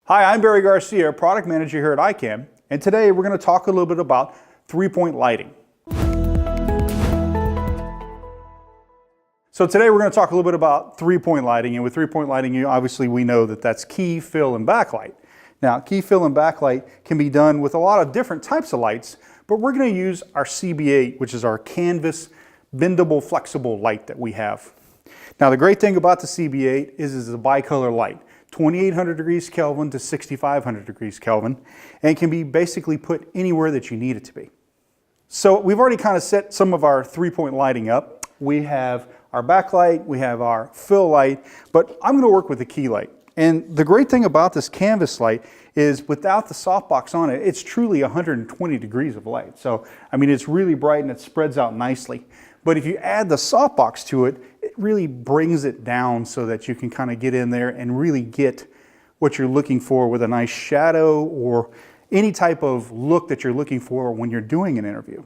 Hi, I'm Barry Garcia, Product Manager here at Ikan, and today we're going to talk a little bit about three-point lighting. So today we're going to talk a little bit about three-point lighting, and with three-point lighting, obviously we know that that's key, fill, and backlight. Now, key, fill, and backlight can be done with a lot of different types of lights, but we're going to use our CB8, which is our canvas bendable flexible light that we have. Now, the great thing about the CB8 is it's a bicolor light. 2800 degrees Kelvin to 6500 degrees Kelvin, and can be basically put anywhere that you need it to be. So we've already kind of set some of our three-point lighting up. We have our backlight, we have our fill light, but I'm going to work with the key light. And the great thing about this canvas light is without the softbox on it, it's truly 120 degrees of light. So, I mean, it's really bright and it spreads out nicely. But if you add the softbox to it, it really brings it down so that you can kind of get in there and really get what you're looking for with a nice shadow or any type of look that you're looking for when you're doing an interview.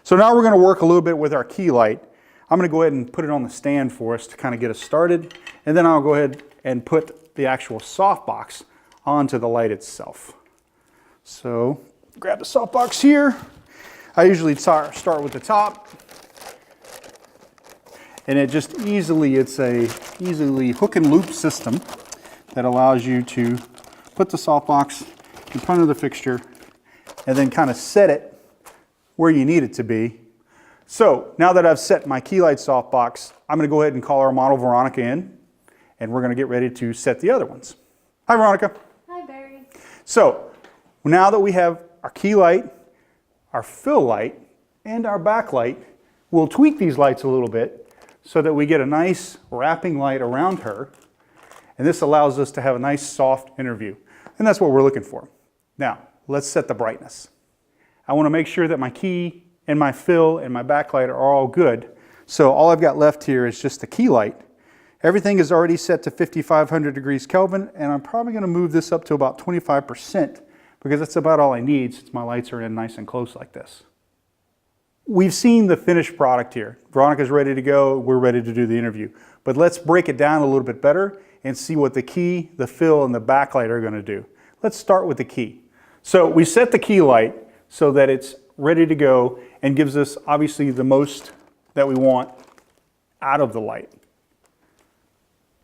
So now we're going to work a little bit with our key light. I'm going to go ahead and put it on the stand for us to kind of get us started, and then I'll go ahead and put the actual softbox onto the light itself. So grab the softbox here. I usually start with the top. And it just it's a easily hook and loop system that allows you to put the softbox in front of the fixture and then kind of set it where you need it to be. So now that I've set my key light softbox, I'm going to go ahead and call our model Veronica in, and we're going to get ready to set the other ones. Hi, Veronica. Hi, Barry. So now that we have our key light, our fill light, and our backlight, we'll tweak these lights a little bit so that we get a nice wrapping light around her, and this allows us to have a nice soft interview, and that's what we're looking for. Now, let's set the brightness. I want to make sure that my key and my fill and my backlight are all good, so all I've got left here is just the key light. Everything is already set to 5500 degrees Kelvin, and I'm probably going to move this up to about 25% because that's about all I need since my lights are in nice and close like this. We've seen the finished product here. Veronica's ready to go. We're ready to do the interview. But let's break it down a little bit better and see what the key, the fill, and the backlight are going to do. Let's start with the key. So we set the key light so that it's ready to go and gives us obviously the most that we want out of the light.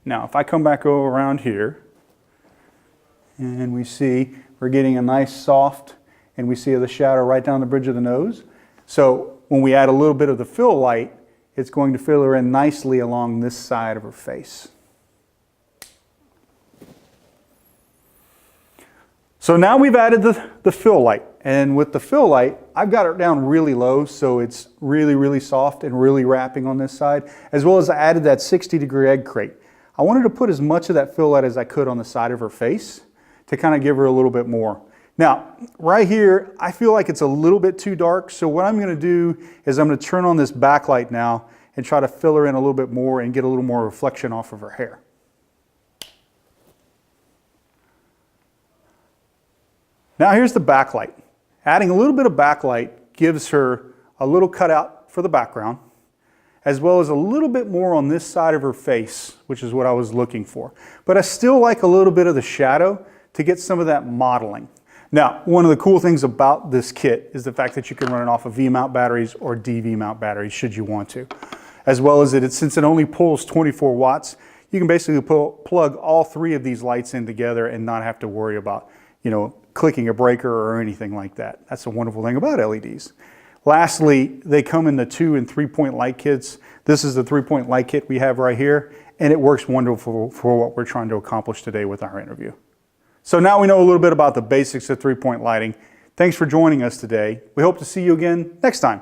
Now, if I come back over around here and we see we're getting a nice soft, and we see the shadow right down the bridge of the nose. So when we add a little bit of the fill light, it's going to fill her in nicely along this side of her face. So now we've added the fill light, and with the fill light, I've got it down really low so it's really soft and really wrapping on this side, as well as I added that 60-degree egg crate. I wanted to put as much of that fill light as I could on the side of her face to kind of give her a little bit more. Now, right here, I feel like it's a little bit too dark, so what I'm going to do is I'm going to turn on this backlight now and try to fill her in a little bit more and get a little more reflection off of her hair. Now here's the backlight. Adding a little bit of backlight gives her a little cutout for the background, as well as a little bit more on this side of her face, which is what I was looking for. But I still like a little bit of the shadow to get some of that modeling. Now, one of the cool things about this kit is the fact that you can run it off of V-mount batteries or DV mount batteries should you want to. As well as since it only pulls 24 watts, you can basically plug all three of these lights in together and not have to worry about, clicking a breaker or anything like that. That's a wonderful thing about LEDs. Lastly, they come in the 2- and 3-point light kits. This is the 3-point light kit we have right here, and it works wonderful for what we're trying to accomplish today with our interview. So now we know a little bit about the basics of three-point lighting. Thanks for joining us today. We hope to see you again next time.